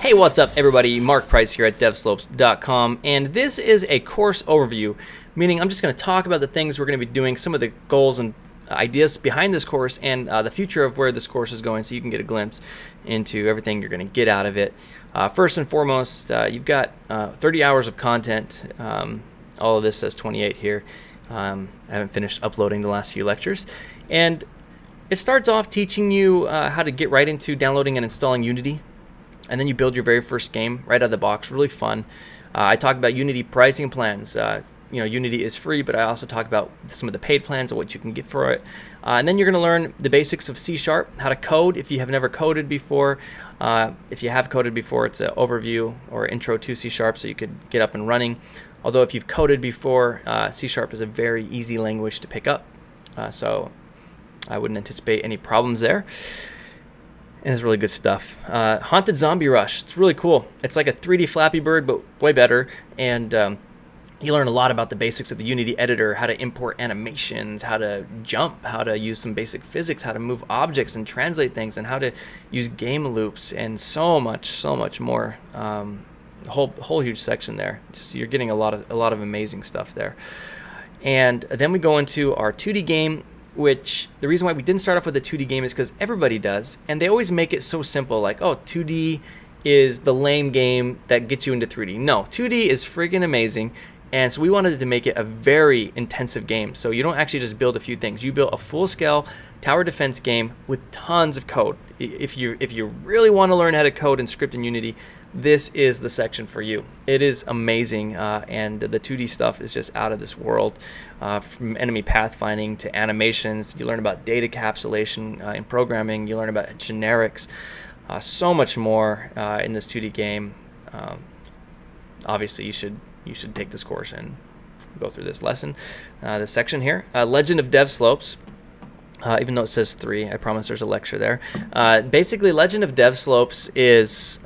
Hey, what's up everybody? Mark Price here at Devslopes.com, and this is a course overview, meaning I'm just going to talk about the things we're going to be doing, some of the goals and ideas behind this course, and the future of where this course is going, so you can get a glimpse into everything you're going to get out of it. First and foremost, you've got 30 hours of content. All of this says 28 here. I haven't finished uploading the last few lectures, and it starts off teaching you how to get right into downloading and installing Unity. And then you build your very first game right out of the box. Really fun. I talk about Unity pricing plans. Unity is free, but I also talk about some of the paid plans and what you can get for it. And then you're going to learn the basics of C#, how to code if you have never coded before. If you have coded before, it's an overview or intro to C#, so you could get up and running. Although if you've coded before, C# is a very easy language to pick up. So I wouldn't anticipate any problems there. And it's really good stuff. Haunted Zombie Rush. It's really cool. It's like a 3D Flappy Bird, but way better. And you learn a lot about the basics of the Unity editor, how to import animations, how to jump, how to use some basic physics, how to move objects and translate things, and how to use game loops, and so much more. Whole huge section there. Just you're getting a lot of amazing stuff there. And then we go into our 2D game, which the reason why we didn't start off with a 2D game is because everybody does, and they always make it so simple, like, oh, 2D is the lame game that gets you into 3D. No, 2D is freaking amazing, and so we wanted to make it a very intensive game. So you don't actually just build a few things. You build a full-scale tower defense game with tons of code. If you really want to learn how to code and script in Unity, this is the section for you. It is amazing, and the 2D stuff is just out of this world. From enemy pathfinding to animations, you learn about data encapsulation in programming, you learn about generics, so much more in this 2D game. Obviously, you should take this course and go through this lesson, this section here. Legend of Devslopes. Even though it says 3, I promise there's a lecture there. Basically, Legend of Devslopes is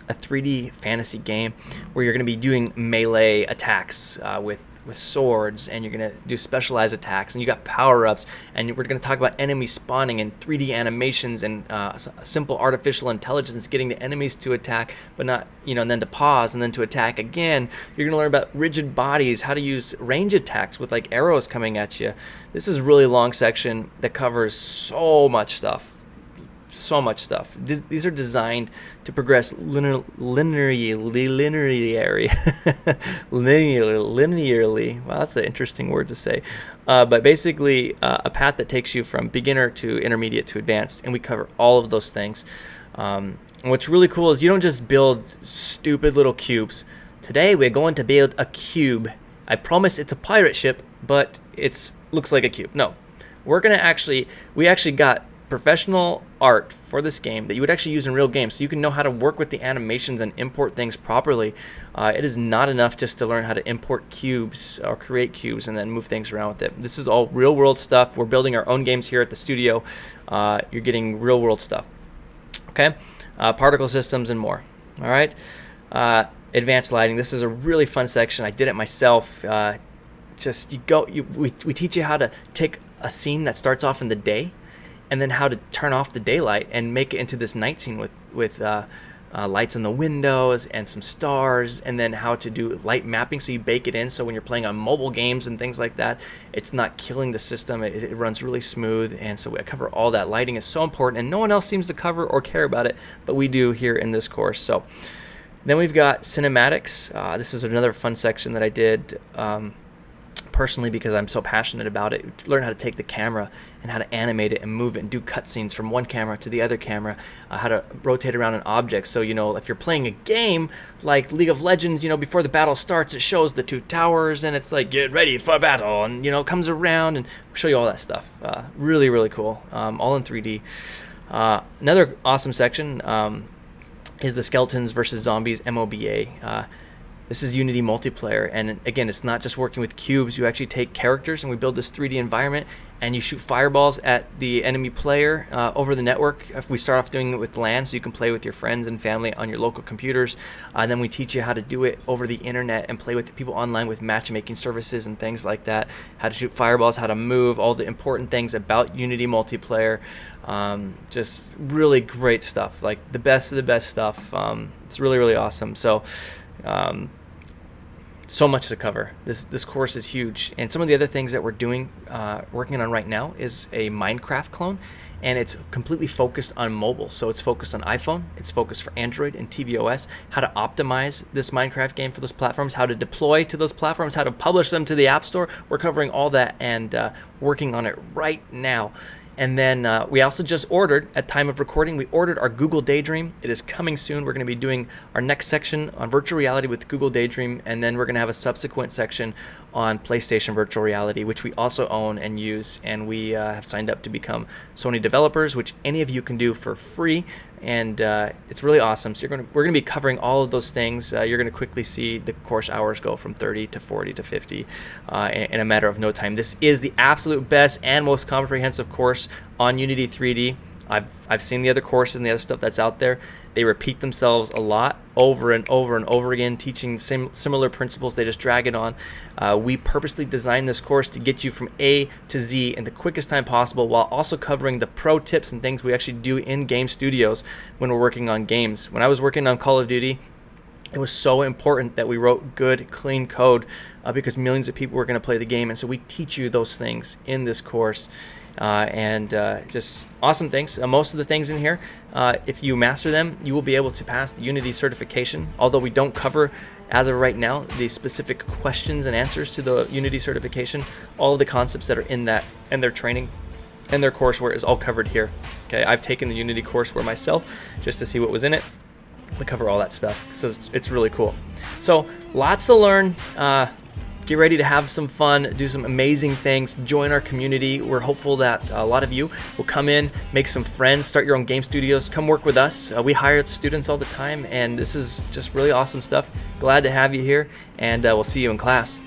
a 3D fantasy game where you're going to be doing melee attacks with swords, and you're going to do specialized attacks, and you got power-ups, and we're going to talk about enemy spawning and 3D animations and simple artificial intelligence, getting the enemies to attack, but not, and then to pause and then to attack again. You're going to learn about rigid bodies, how to use range attacks with like arrows coming at you. This is a really long section that covers so much stuff. These are designed to progress linearly. Wow, that's an interesting word to say. But basically, a path that takes you from beginner to intermediate to advanced, and we cover all of those things. And what's really cool is you don't just build stupid little cubes. Today we're going to build a cube. I promise it's a pirate ship, but it looks like a cube. No, we actually got professional art for this game that you would actually use in real games, so you can know how to work with the animations and import things properly. It is not enough just to learn how to import cubes or create cubes and then move things around with it. This is all real world stuff. We're building our own games here at the studio. You're getting real world stuff. Okay, particle systems and more. All right, advanced lighting. This is a really fun section. I did it myself. We teach you how to take a scene that starts off in the day, and then how to turn off the daylight and make it into this night scene with lights in the windows and some stars, and then how to do light mapping so you bake it in, so when you're playing on mobile games and things like that, it's not killing the system. It runs really smooth, and so I cover all that. Lighting is so important, and no one else seems to cover or care about it, but we do here in this course. So then we've got cinematics. This is another fun section that I did personally because I'm so passionate about it. Learn how to take the camera and how to animate it and move it and do cutscenes from one camera to the other camera, how to rotate around an object. So, if you're playing a game like League of Legends, before the battle starts, it shows the 2 towers and it's like, get ready for battle, and, it comes around and show you all that stuff. Really, really cool. All in 3D. Another awesome section is the skeletons versus zombies MOBA. This is Unity multiplayer, and again, it's not just working with cubes. You actually take characters and we build this 3D environment, and you shoot fireballs at the enemy player over the network. If we start off doing it with LAN, so you can play with your friends and family on your local computers, and then we teach you how to do it over the internet and play with people online with matchmaking services and things like that, how to shoot fireballs, how to move, all the important things about Unity multiplayer. Just really great stuff, like the best of the best stuff. It's really, really awesome. So so much to cover. This course is huge, and some of the other things that we're doing, working on right now, is a Minecraft clone, and it's completely focused on mobile. So it's focused on iPhone, it's focused for Android and tvOS, how to optimize this Minecraft game for those platforms, how to deploy to those platforms, how to publish them to the App Store. We're covering all that and working on it right now. And then we also just ordered, at time of recording, we ordered our Google Daydream. It is coming soon. We're going to be doing our next section on virtual reality with Google Daydream, and then we're going to have a subsequent section on PlayStation virtual reality, which we also own and use. And we have signed up to become Sony developers, which any of you can do for free. And it's really awesome. So we're going to be covering all of those things. You're going to quickly see the course hours go from 30 to 40 to 50 in a matter of no time. This is the absolute best and most comprehensive course on Unity 3D. I've seen the other courses and the other stuff that's out there. They repeat themselves a lot over and over and over again, teaching similar principles. They just drag it on. We purposely designed this course to get you from A to Z in the quickest time possible, while also covering the pro tips and things we actually do in game studios when we're working on games. When I was working on Call of Duty, it was so important that we wrote good, clean code because millions of people were going to play the game. And so we teach you those things in this course. Just awesome things. Most of the things in here, if you master them, you will be able to pass the Unity certification. Although we don't cover, as of right now, the specific questions and answers to the Unity certification, all of the concepts that are in that and their training and their courseware is all covered here. Okay, I've taken the Unity courseware myself just to see what was in it. We cover all that stuff, so it's really cool. So lots to learn. Get ready to have some fun, do some amazing things, join our community. We're hopeful that a lot of you will come in, make some friends, start your own game studios, come work with us. We hire students all the time, and this is just really awesome stuff. Glad to have you here, and we'll see you in class.